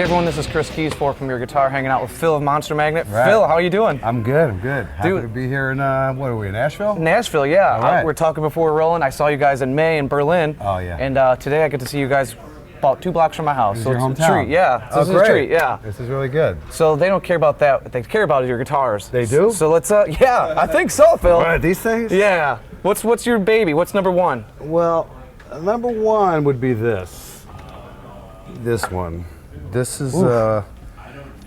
Hey everyone, this is Chris Kies, from Your Guitar, hanging out with Phil of Monster Magnet. Right. Phil, how are you doing? I'm good, Happy to be here in, what are we, Nashville? Nashville, yeah. Right. We're talking before we're rolling. I saw you guys in May in Berlin. Oh, yeah. And today I get to see you guys about 2 blocks from my house. This so is your it's hometown. a treat, yeah. Oh, this is a treat, yeah. This is really good. So they don't care about that. What they care about is your guitars. They do? So let's, yeah, I think so, Phil. What, these things? Yeah. What's your baby? What's number one? Well, number one would be this. This one. This is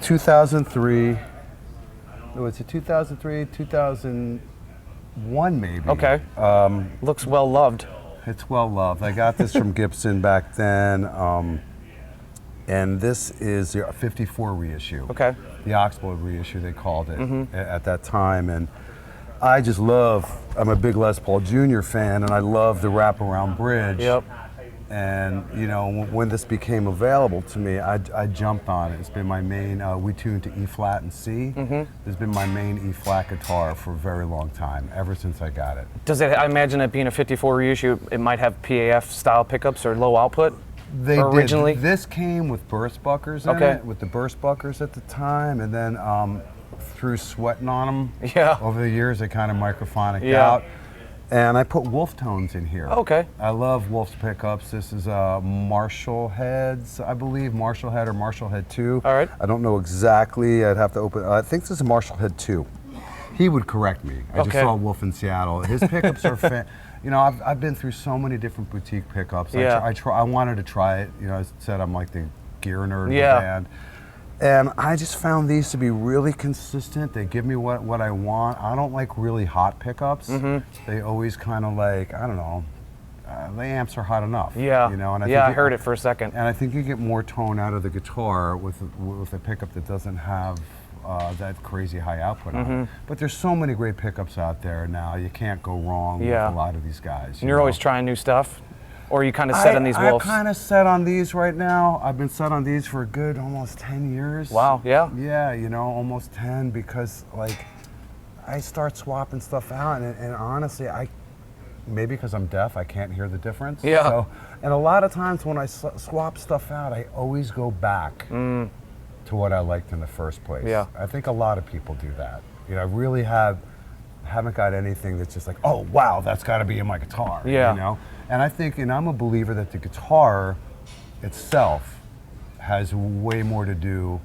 2003. No, it's a 2003, 2001 maybe. Okay. Looks well loved. It's well loved. I got this from Gibson back then, and this is the 54 reissue. Okay. The Oxblood reissue, they called it at that time, and I just love. I'm a big Les Paul Jr. fan, and I love the wraparound bridge. Yep. And you know, when this became available to me, I jumped on it. It's been my main. We tuned to E flat and C. It's been my main E flat guitar for a very long time, ever since I got it. Does it? I imagine it being a 54 reissue, it might have PAF style pickups or low output. They originally did. This came with Burstbuckers in it, with the Burstbuckers at the time, and then through sweating on them over the years, they kind of microphonicked out. And I put Wolfetones in here. Okay. I love Wolf's pickups. This is Marshallheads, I believe, Marshallhead or Marshallhead 2. All right. I don't know exactly. I'd have to open. I think this is a Marshallhead 2. He would correct me. I just saw Wolf in Seattle. His pickups are you know, I've been through so many different boutique pickups. Yeah. I wanted to try it. You know, I said I'm like the gear nerd of the band. And I just found these to be really consistent. They give me what I want. I don't like really hot pickups. They always kind of like, I don't know, the amps are hot enough. Yeah, you know, and I heard it for a second. And I think you get more tone out of the guitar with a pickup that doesn't have that crazy high output on it. But there's so many great pickups out there now. You can't go wrong with a lot of these guys. And you're always trying new stuff? Or are you kind of set on these Wolves? I'm kind of set on these right now. I've been set on these for a good almost 10 years. Wow, yeah. Yeah, you know, almost 10, because like I start swapping stuff out, and honestly, maybe because I'm deaf, I can't hear the difference. Yeah. So, and a lot of times when I swap stuff out, I always go back to what I liked in the first place. Yeah. I think a lot of people do that. You know, I really haven't got anything that's just like, oh wow, that's got to be in my guitar. Yeah. You know. And I think, and I'm a believer that the guitar itself has way more to do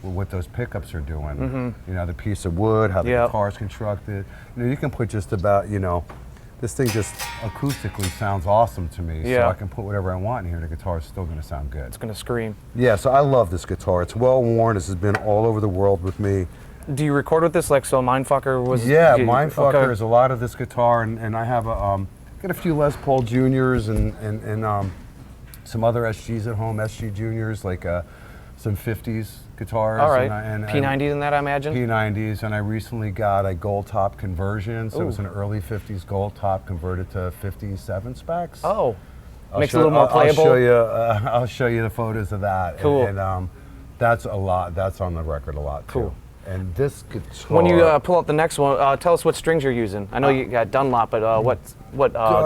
with what those pickups are doing. You know, the piece of wood, how the guitar is constructed. You know, you can put just about, you know, this thing just acoustically sounds awesome to me. So I can put whatever I want in here, the guitar is still going to sound good. It's going to scream. Yeah, so I love this guitar. It's well worn. This has been all over the world with me. Do you record with this? Like, so Mindfucker was... Yeah, Mindfucker is a lot of this guitar, and I have a... got a few Les Paul Juniors and some other SGs at home, SG Juniors, like some 50s guitars. All right, P90s in that, I imagine? P90s, and I recently got a gold top conversion, so it was an early 50s gold top converted to 57 specs. Oh, makes it a little more playable. I'll show you the photos of that. Cool. And that's a lot, that's on the record a lot too. Cool. And this guitar... When you pull up the next one, tell us what strings you're using. I know you got Dunlop, but what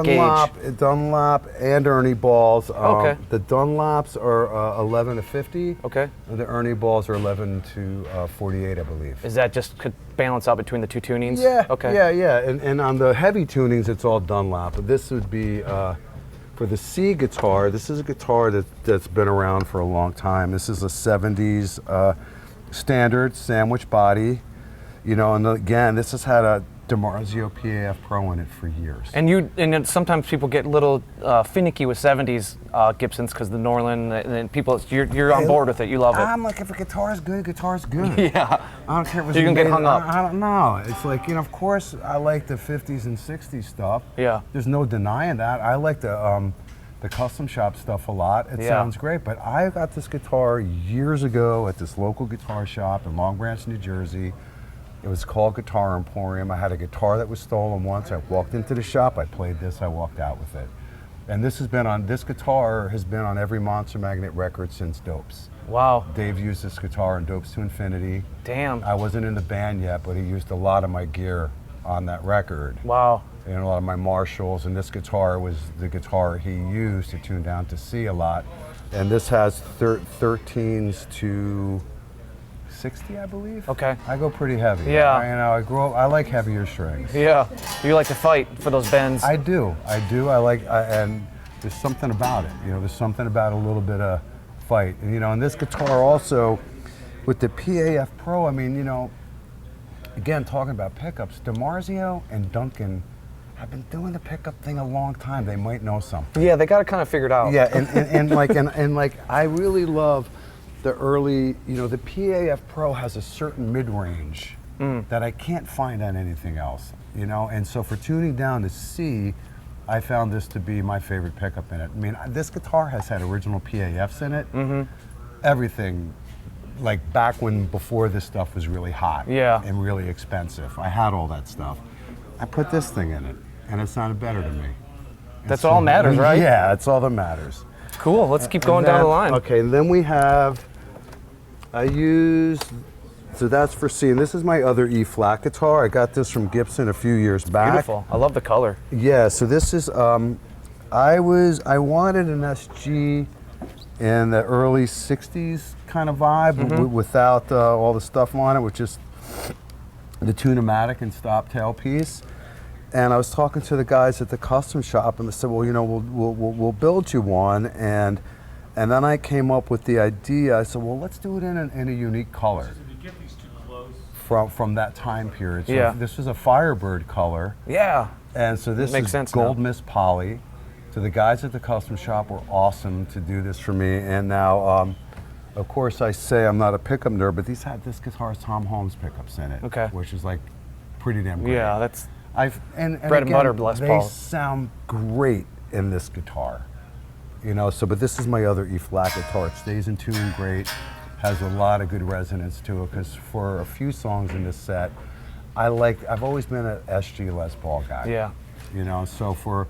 gauge? Dunlop and Ernie Balls. Okay. The Dunlops are 11 to 50. Okay. And the Ernie Balls are 11 to 48, I believe. Is that just could balance out between the two tunings? Yeah. Okay. Yeah. And on the heavy tunings, it's all Dunlop. But this would be for the C guitar. This is a guitar that's been around for a long time. This is a 70s. Standard sandwich body, you know, and again, this has had a DiMarzio PAF Pro in it for years. And sometimes people get a little finicky with 70s Gibsons because the Norland, and people, you're on board with it. You love it. I'm like, if a guitar is good, guitar's good. Yeah. I don't care if it's you can get hung up. I don't know. It's like, you know, of course, I like the 50s and 60s stuff. Yeah. There's no denying that. I like the custom shop stuff a lot. It sounds great, but I got this guitar years ago at this local guitar shop in Long Branch, New Jersey. It was called Guitar Emporium. I had a guitar that was stolen once. I walked into the shop, I played this, I walked out with it. And this guitar has been on every Monster Magnet record since Dopes. Wow. Dave used this guitar in Dopes to Infinity. Damn. I wasn't in the band yet, but he used a lot of my gear on that record. Wow. And a lot of my Marshalls, and this guitar was the guitar he used to tune down to C a lot. And this has 13s to 60, I believe. Okay. I go pretty heavy. Yeah. I like heavier strings. Yeah. You like to fight for those bends. I do. And there's something about it. There's something about a little bit of fight. And this guitar also, with the PAF Pro, again, talking about pickups, DiMarzio and Duncan have been doing the pickup thing a long time. They might know something. Yeah, they got it kind of figured out. Yeah, and I really love the early, the PAF Pro has a certain mid-range that I can't find on anything else, and so for tuning down to C, I found this to be my favorite pickup in it. This guitar has had original PAFs in it, everything, like back before this stuff was really hot and really expensive. I had all that stuff. I put this thing in it, and it sounded better to me. That's all that matters, right? Yeah, that's all that matters. Cool, let's keep going down the line. Okay, and then we have, so that's for C, and this is my other E flat guitar. I got this from Gibson a few years back. Beautiful, I love the color. Yeah, so this is, I wanted an SG in the early 60s kind of vibe without all the stuff on it, with just the tune-o-matic and stop tailpiece. And I was talking to the guys at the custom shop, and they said, well, we'll build you one. And then I came up with the idea. I said, well, let's do it in a unique color from that time period. So this was a Firebird color. Yeah. And so this is Gold Mist Poly. So the guys at the custom shop were awesome to do this for me. And now, of course, I say I'm not a pickup nerd, but this guitar has Tom Holmes pickups in it, which is like pretty damn great. Yeah, that's and bread and butter Les Paul. They sound great in this guitar, but this is my other E flat guitar. It stays in tune great, has a lot of good resonance to it, because for a few songs in this set, I've always been an SG Les Paul guy. Yeah. So for,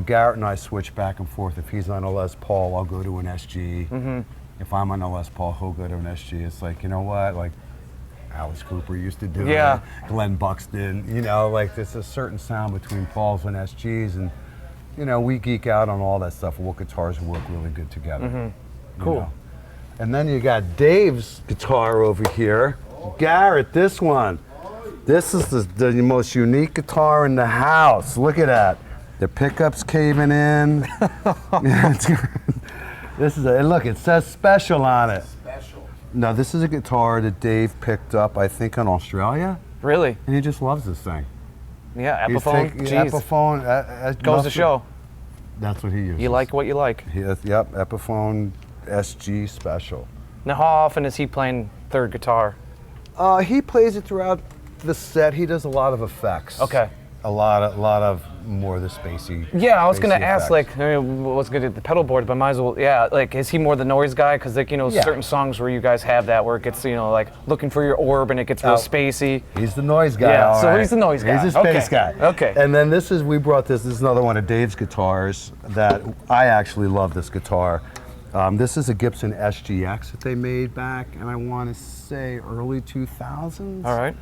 Garrett and I switch back and forth. If he's on a Les Paul, I'll go to an SG. If I'm on a Les Paul, he'll go to an SG. It's like, you know what, like Alice Cooper used to do it, Glenn Buxton, there's a certain sound between Pauls and SGs, and we geek out on all that stuff, what guitars work really good together. Cool. And then you got Dave's guitar over here. Garrett, this one. This is the most unique guitar in the house. Look at that. The pickup's caving in. Look, it says special on it. No, this is a guitar that Dave picked up, I think, in Australia. Really? And he just loves this thing. Yeah, Epiphone. Epiphone. Goes to show. That's what he uses. You like what you like. Yep, Epiphone SG Special. Now, how often is he playing third guitar? He plays it throughout the set. He does a lot of effects. Okay. A lot of more of the spacey. Yeah, I was gonna ask, effects. what's good at the pedal board, but might as well, is he more the noise guy? Because certain songs where you guys have that where it gets, looking for your orb and it gets real spacey. He's the noise guy. Yeah, so he's the noise guy. He's the space guy. Okay. And then this is another one of Dave's guitars that I actually love this guitar. This is a Gibson SGX that they made back, and I want to say early 2000s. All right.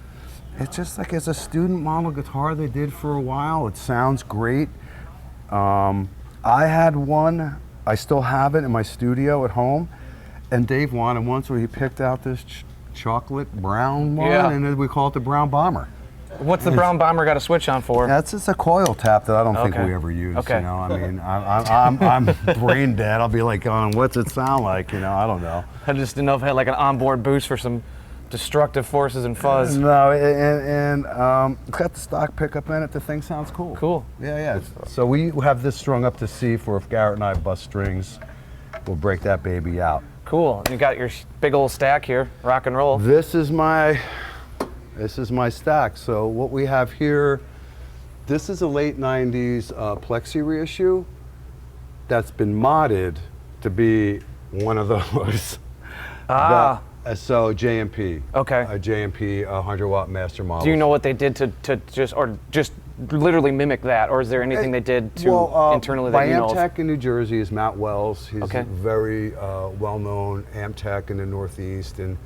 It's just it's a student model guitar they did for a while. It sounds great. I had one, I still have it in my studio at home, and Dave wanted one, so he picked out this chocolate brown one, and then we call it the Brown Bomber. What's the Brown Bomber got a switch on for? That's just a coil tap that I don't think we ever use. Okay. I'm brain dead. I'll be like, what's it sound like? I don't know. I just didn't know if it had like an onboard boost for some destructive forces and fuzz. No, and it's got the stock pickup in it. The thing sounds cool. Cool. Yeah. So we have this strung up to C for if Garrett and I bust strings, we'll break that baby out. Cool. And you got your big old stack here, rock and roll. This is my stack. So what we have here, this is a late 90s Plexi reissue that's been modded to be one of those. So JMP. Okay. A JMP 100-watt master model. Do you know what they did to just literally mimic that, or is there anything they did to internally that you know of? By Amtech in New Jersey is Matt Wells. He's Okay. very well-known Amtech in the Northeast, and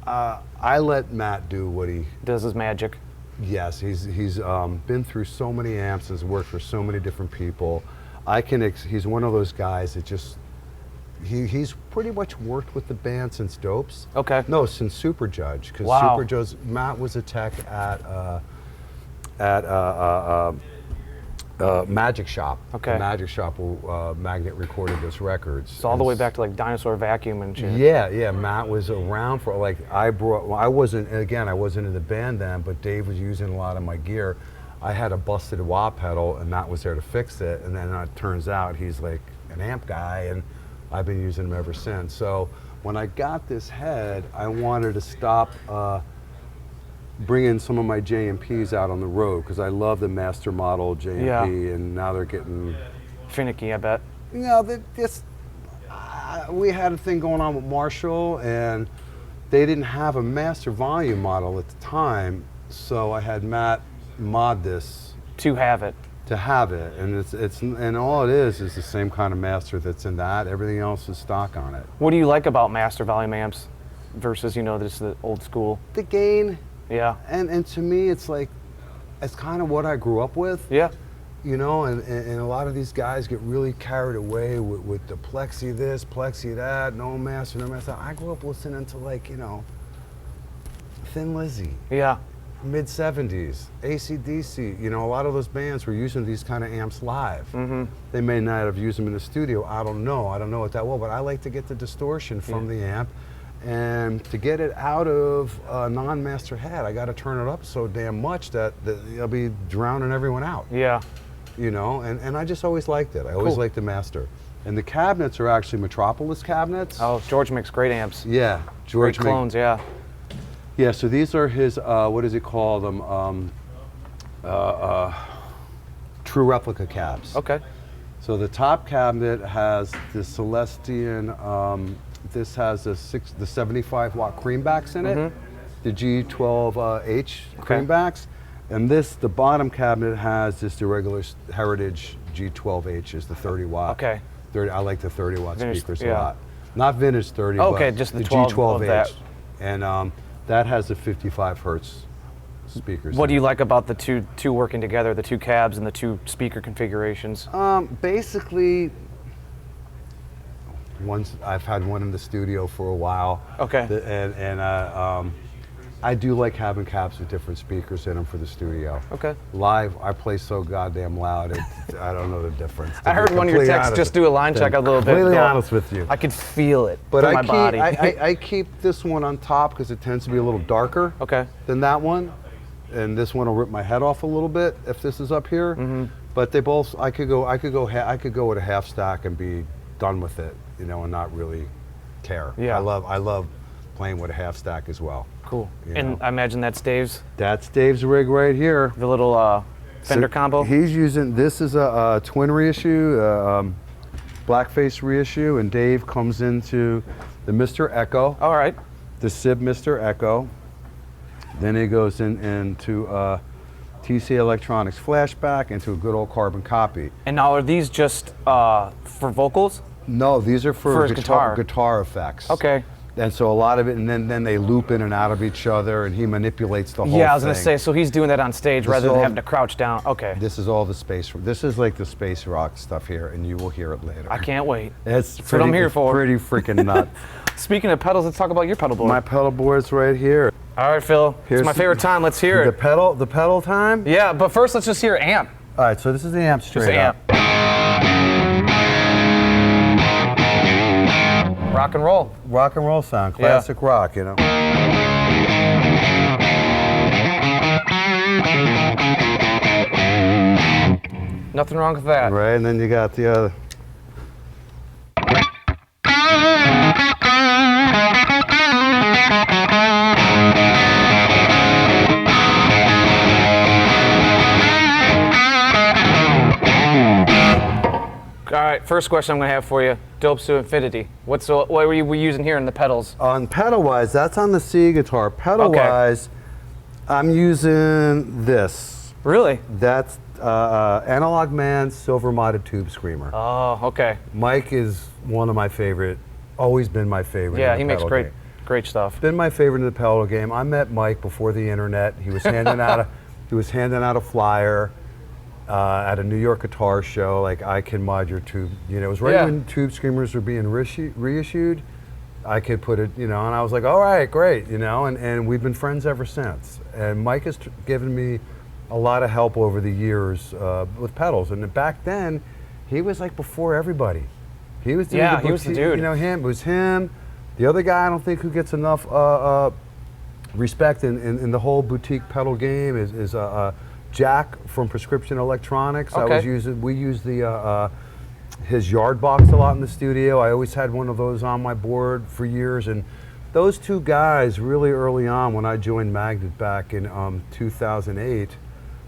I let Matt do what he Does his magic. Yes, he's been through so many amps, has worked for so many different people. He's one of those guys that just, he's pretty much worked with the band since Dopes. Okay. No, since Super Judge, because Wow. Super Judge, Matt was a tech at Magic Shop. Okay. The Magic Shop Magnet recorded those records. It's all the way back to like Dinosaur Vacuum and shit. Yeah. Matt was around for like I wasn't in the band then, but Dave was using a lot of my gear. I had a busted wah pedal, and Matt was there to fix it. And then it turns out he's like an amp guy, and I've been using him ever since. So when I got this head, I wanted to stop bringing some of my J&Ps out on the road, because I love the master model J&P, and now they're getting finicky, I bet. You know, we had a thing going on with Marshall, and they didn't have a master volume model at the time, so I had Matt mod this to have it, and all it is the same kind of master that's in that. Everything else is stock on it. What do you like about master volume amps versus, you know, just the old school? The gain. Yeah. And to me, it's like, it's kind of what I grew up with. Yeah. You know, and a lot of these guys get really carried away with the plexi this, plexi that, no master, no master. I grew up listening to, like, you know, Thin Lizzy. Yeah. Mid-70s, AC/DC, you know, a lot of those bands were using these kind of amps live. Mm-hmm. They may not have used them in the studio, I don't know it that well, but I like to get the distortion from the amp, and to get it out of a non-master head, I got to turn it up so damn much that I'll be drowning everyone out. Yeah. You know, and I just always liked it. I always liked the master. And the cabinets are actually Metropolis cabinets. Oh, George makes great amps. Yeah, George great clones, yeah. Yeah, so these are his, what does he call them? True replica cabs. Okay. So the top cabinet has the Celestian, this has the 75 watt creambacks in it, the G12H creambacks, and the bottom cabinet has just the regular Heritage G12H, is the 30 watt. Okay. I like the 30 watt vintage, speakers a lot. Not vintage 30, okay, but just the 12 of that. And that has the 55 hertz speakers. What do you like about the two working together, the two cabs and the two speaker configurations? Basically, I've had one in the studio for a while. Okay. I do like having cabs with different speakers in them for the studio. Okay. Live, I play so goddamn loud, I don't know the difference. I heard one of your texts just do a line check a little bit. Completely honest with you. I could feel it but my body. I keep this one on top because it tends to be a little darker than that one. And this one will rip my head off a little bit if this is up here. But they both, I could go with a half stack and be done with it, you know, and not really care. Yeah. I love playing with a half stack as well. Cool. And I imagine that's Dave's? That's Dave's rig right here. The little Fender combo? He's using, this is a twin reissue, blackface reissue, and Dave comes into the Mr. Echo. All right. The Sib Mr. Echo. Then he goes into TC Electronics flashback, into a good old carbon copy. And now are these just for vocals? No, these are for guitar effects. Okay. And so a lot of it, and then they loop in and out of each other, and he manipulates the whole thing. Yeah, I was going to say, so he's doing that on stage rather than having to crouch down. Okay. This is all the space. This is like the space rock stuff here, and you will hear it later. I can't wait. That's what I'm here for. Pretty freaking nuts. Speaking of pedals, let's talk about your pedal board. My pedal board's right here. All right, Phil. It's my favorite time. Let's hear it. The pedal time? Yeah, but first let's just hear amp. All right, so this is the amp straight up. Rock and roll. Rock and roll sound, classic rock, you know. Nothing wrong with that. Right, and then you got the other. All right, first question I'm going to have for you, Dopes to Infinity. What were you using here in the pedals? On pedal-wise, that's on the C guitar. Pedal-wise, I'm using this. Really? That's Analog Man's Silver Modded Tube Screamer. Oh, okay. Mike is one of my favorite, always been my favorite. Yeah, he makes great stuff. Been my favorite in the pedal game. I met Mike before the internet. He was handing out a flyer. at a New York guitar show, like, I can mod your tube. You know, it was right when tube screamers were being reissued. I could put it, you know, and I was like, all right, great, you know, and we've been friends ever since. And Mike has given me a lot of help over the years with pedals. And back then, he was like before everybody. He was doing he was the dude. You know, it was him. The other guy I don't think who gets enough respect in the whole boutique pedal game is Jack from Prescription Electronics. Okay. We use his yard box a lot in the studio. I always had one of those on my board for years, and those two guys really early on when I joined Magnet back in 2008,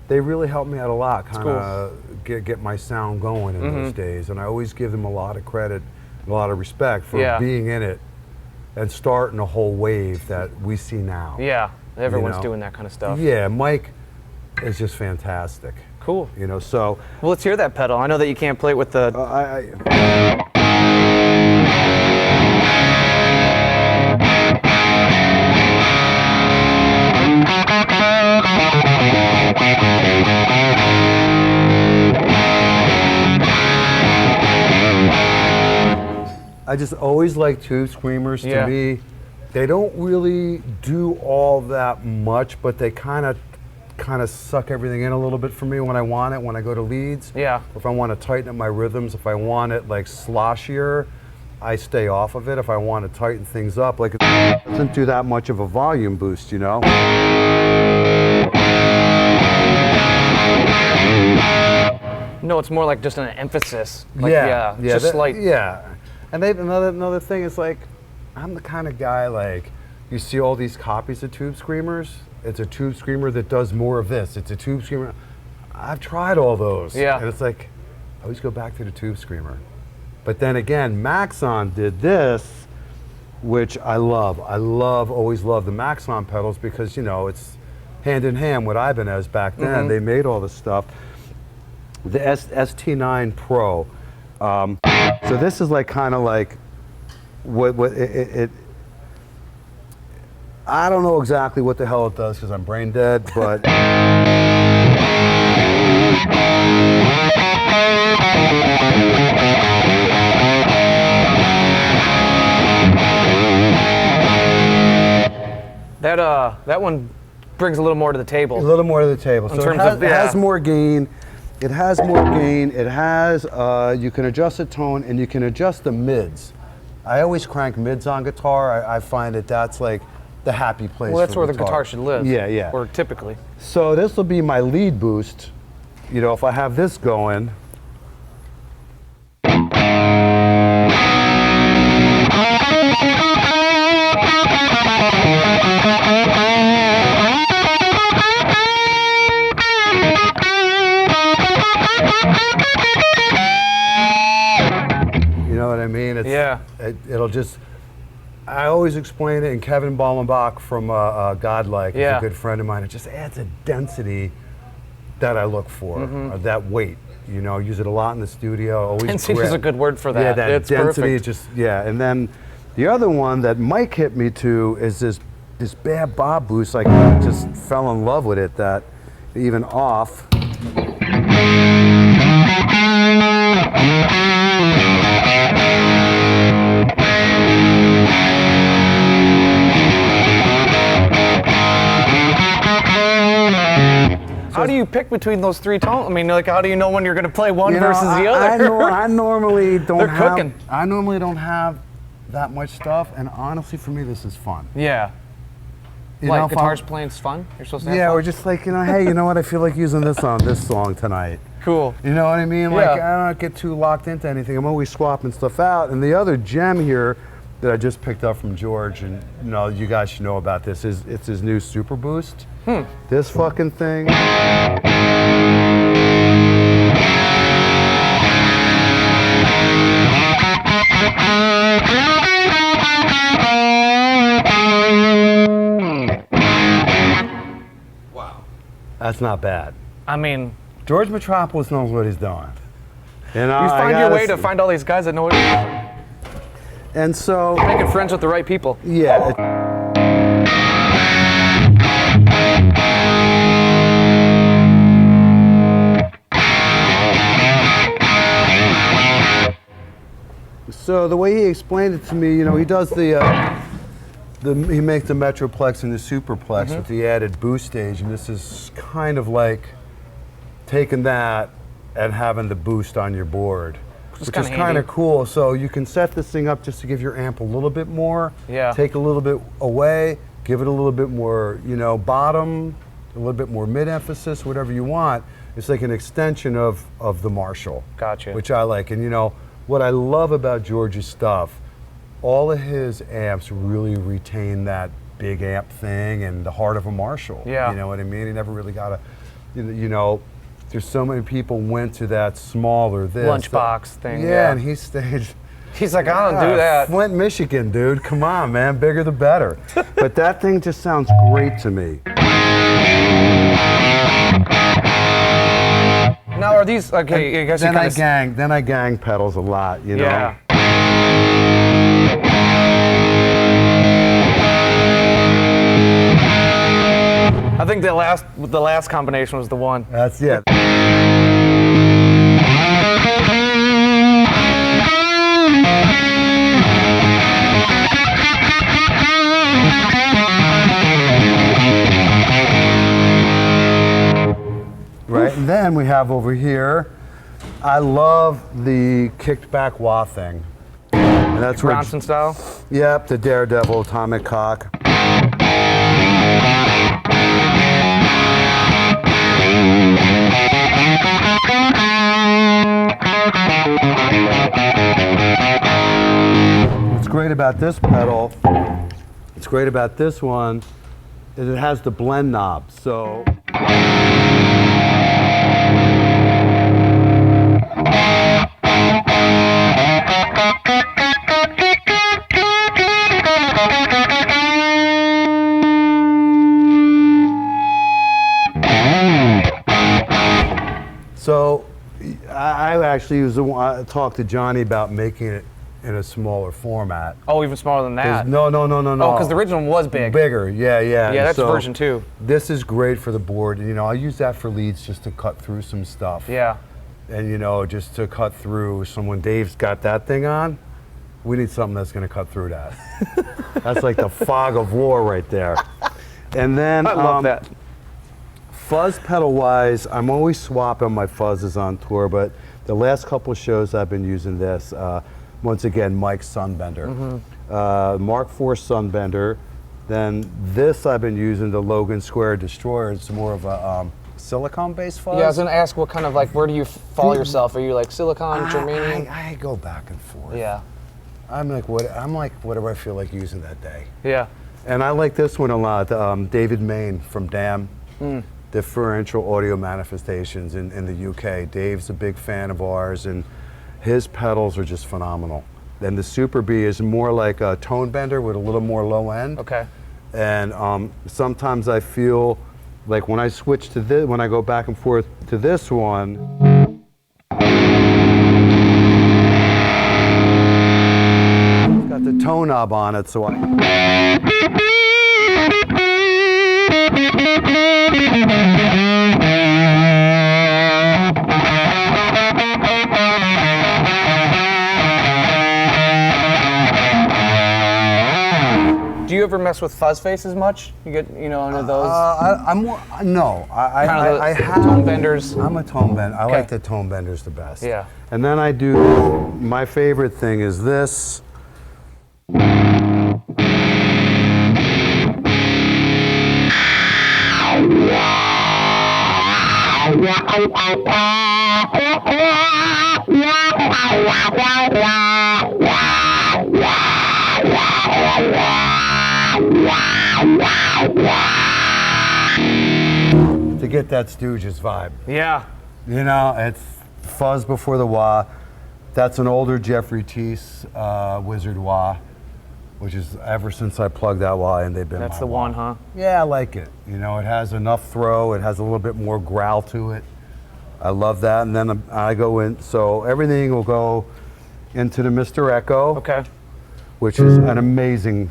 they really helped me out a lot, kind of get my sound going in those days. And I always give them a lot of credit and a lot of respect for being in it and starting a whole wave that we see now. Yeah, everyone's doing that kind of stuff. Yeah, Mike is just fantastic. Cool. You know, so. Well, let's hear that pedal. I know that you can't play it with the. I just always like tube screamers. To me, they don't really do all that much, but they kind of suck everything in a little bit for me when I want it, when I go to leads. Yeah. If I want to tighten up my rhythms, if I want it like sloshier, I stay off of it. If I want to tighten things up, like it doesn't do that much of a volume boost, you know? No, it's more like just an emphasis. Like, just slight. Yeah. And another thing is, like, I'm the kind of guy, like, you see all these copies of tube screamers. It's a tube screamer that does more of this. It's a tube screamer. I've tried all those. Yeah. And it's like, I always go back to the tube screamer. But then again, Maxon did this, which I love. Always love the Maxon pedals because, you know, it's hand in hand what Ibanez back then. They made all this stuff. The ST9 Pro. So this is like kind of like what it I don't know exactly what the hell it does because I'm brain dead, but that one brings a little more to the table. A little more to the table. So it has more gain. It has more gain. It has, you can adjust the tone and you can adjust the mids. I always crank mids on guitar. I find that's like the happy place. Well, that's where the guitar should live. Yeah, yeah. Or typically. So this will be my lead boost. You know, if I have this going. You know what I mean? It'll just, I always explain it, and Kevin Ballenbach from Godlike is a good friend of mine. It just adds a density that I look for, that weight. You know, use it a lot in the studio. Always density is a good word for that. Yeah, that it's density perfect. And then the other one that Mike hit me to is this Bad Bob boost. Like, I just fell in love with it, that even off. How do you pick between those three tones? I mean, like, how do you know when you're going to play one versus the other? I normally don't They're cooking. I normally don't have that much stuff, and honestly, for me, this is fun. Yeah. Like, guitars playing's fun? You're supposed to have fun? We're just like, you know, hey, you know what? I feel like using this on this song tonight. Cool. You know what I mean? Like, I don't get too locked into anything. I'm always swapping stuff out. And the other gem here that I just picked up from George, and you know, you guys should know about this, is it's his new Super Boost. This fucking thing. Wow. That's not bad. I mean, George Metropolis knows what he's doing. You know, you find your way to find all these guys that know what you're doing. And so, you're making friends with the right people. Yeah. So the way he explained it to me, you know, he does he makes the Metroplex and the Superplex with the added boost stage, and this is kind of like taking that and having the boost on your board, which is kind of cool. So you can set this thing up just to give your amp a little bit more, take a little bit away, give it a little bit more, you know, bottom, a little bit more mid emphasis, whatever you want. It's like an extension of the Marshall. Gotcha. Which I like. And you know, what I love about George's stuff, all of his amps really retain that big amp thing and the heart of a Marshall. Yeah. You know what I mean? He never really got a, you know, there's so many people went to that smaller lunchbox thing. Yeah, and he staged. He's like, I don't do that. Flint, Michigan, dude. Come on, man. Bigger the better. But that thing just sounds great to me. Now, are these okay? I guess then I gang pedals a lot, you know. Yeah. I think the last combination was the one. That's it. Right, and then we have over here, I love the kicked back wah thing. And that's Bronson style? Yep, the Daredevil atomic cock. What's great about this pedal, what's great about this one, is it has the blend knob, so. So I actually talked to Johnny about making it in a smaller format. Oh, even smaller than that? No. Oh, because the original one was big. Bigger, yeah. Yeah, that's so version 2. This is great for the board. You know, I use that for leads just to cut through some stuff. Yeah. And you know, just to cut through. So when Dave's got that thing on, we need something that's going to cut through that. That's like the fog of war right there. And then I love that. Fuzz pedal wise, I'm always swapping my fuzzes on tour, but the last couple of shows I've been using this. Once again, Mike's Sunbender. Mark IV Sunbender. Then this I've been using, the Logan Square Destroyer. It's more of a silicone-based fuzz. Yeah, I was going to ask what kind of, like, where do you fall yourself? Are you like silicone, germanium? I go back and forth. Yeah. I'm like whatever I feel like using that day. Yeah. And I like this one a lot. David Main from Damn. Differential Audio Manifestations in the UK. Dave's a big fan of ours, and his pedals are just phenomenal. And the Super B is more like a tone bender with a little more low end. Okay. And sometimes I feel like when I switch to this, when I go back and forth to this one, it's got the tone knob on it, so Do you ever mess with fuzz faces much? You get, you know, into those? No. I have tone benders. I'm a tone bender. I like the tone benders the best. Yeah. And then I do, my favorite thing is this. To get that Stooges vibe. Yeah. You know, it's fuzz before the wah. That's an older Jeffrey Teese Wizard wah, which is ever since I plugged that wah in, they've been That's my the wah. one, huh? Yeah, I like it. You know, it has enough throw. It has a little bit more growl to it. I love that. And then I go in, so everything will go into the Mr. Echo. Okay. Which is an amazing.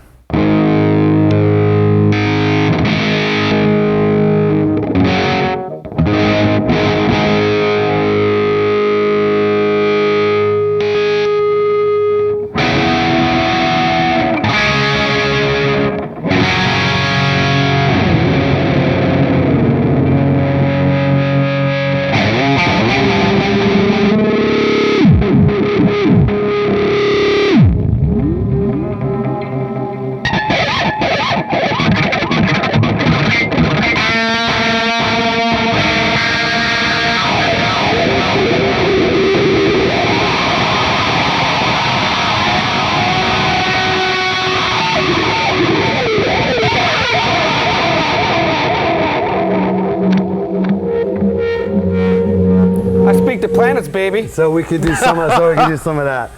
planets, baby. So we could do some of that.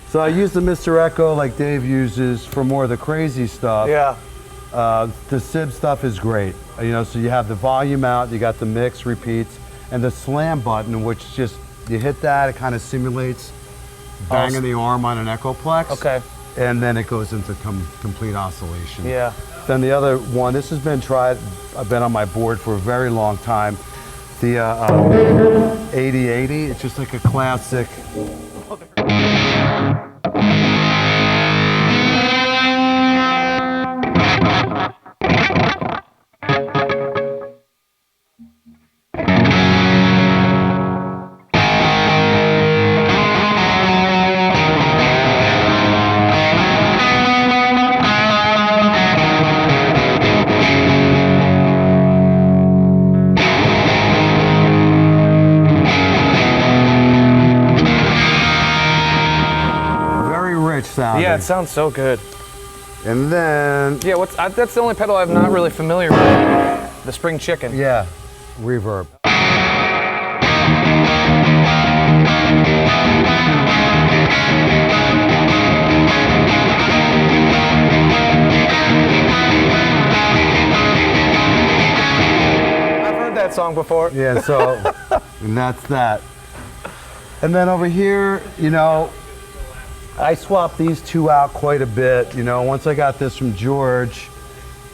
So I use the Mr. Echo like Dave uses for more of the crazy stuff. Yeah. The SIB stuff is great. You know, so you have the volume out, you got the mix, repeats, and the slam button, which just, you hit that, it kind of simulates banging the arm on an Echoplex. Okay. And then it goes into complete oscillation. Yeah. Then the other one, this has been tried, I've been on my board for a very long time. The 8080, it's just like a classic. Sounding. Yeah, it sounds so good. And then... Yeah, that's the only pedal I'm not really familiar with. The Spring Chicken. Yeah, reverb. I've heard that song before. Yeah, so, and that's that. And then over here, you know, I swapped these two out quite a bit. You know, once I got this from George,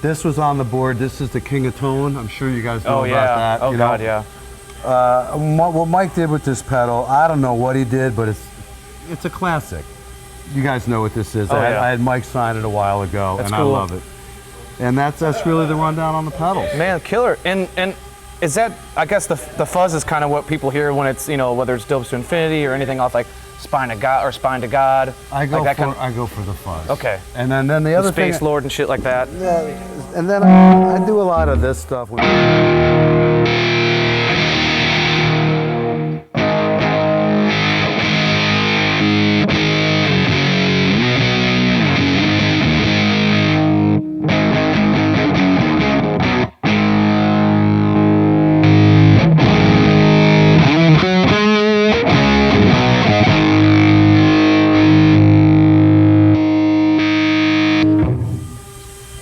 this was on the board. This is the King of Tone. I'm sure you guys know about that. Oh, God, yeah. What Mike did with this pedal, I don't know what he did, but it's a classic. You guys know what this is. I had Mike sign it a while ago, and cool. I love it. And that's really the rundown on the pedals. Man, killer. And is that, I guess the fuzz is kind of what people hear when it's, you know, whether it's Dopes to Infinity or anything else like Spine to God or Spine to God. I go for the fuzz. Okay. And then the other Space thing, Lord and shit like that. Yeah. And then I do a lot of this stuff.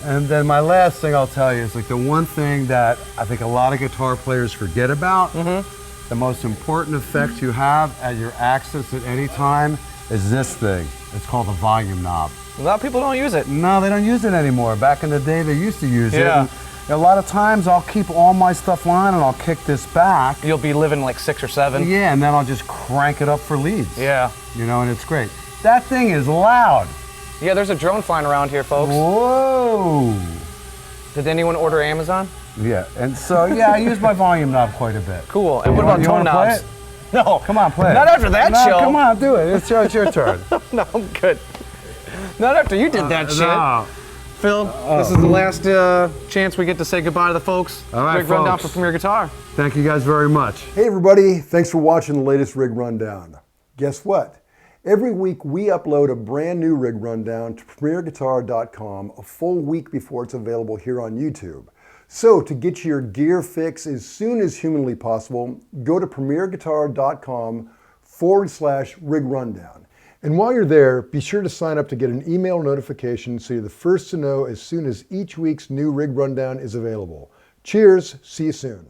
And then my last thing I'll tell you is like the one thing that I think a lot of guitar players forget about, the most important effect you have at your axis at any time is this thing. It's called the volume knob. A lot of people don't use it. No, they don't use it anymore. Back in the day, they used to use it. And a lot of times I'll keep all my stuff on and I'll kick this back. You'll be living like 6 or 7. Yeah, and then I'll just crank it up for leads. Yeah. You know, and it's great. That thing is loud. Yeah, there's a drone flying around here, folks. Whoa. Did anyone order Amazon? Yeah, and so, yeah, I use my volume knob quite a bit. Cool. And what about tone knobs? No. Come on, play it. Not after that show. Come on, do it. It's your turn. No, I'm good. Not after you did that shit. No. Phil, this is the last chance we get to say goodbye to the folks. All right, Rig Rundown for Premier Guitar. Thank you guys very much. Hey everybody, thanks for watching the latest Rig Rundown. Guess what? Every week we upload a brand new Rig Rundown to premierguitar.com a full week before it's available here on YouTube. So to get your gear fix as soon as humanly possible, go to premierguitar.com/Rig Rundown. And while you're there, be sure to sign up to get an email notification so you're the first to know as soon as each week's new Rig Rundown is available. Cheers, see you soon.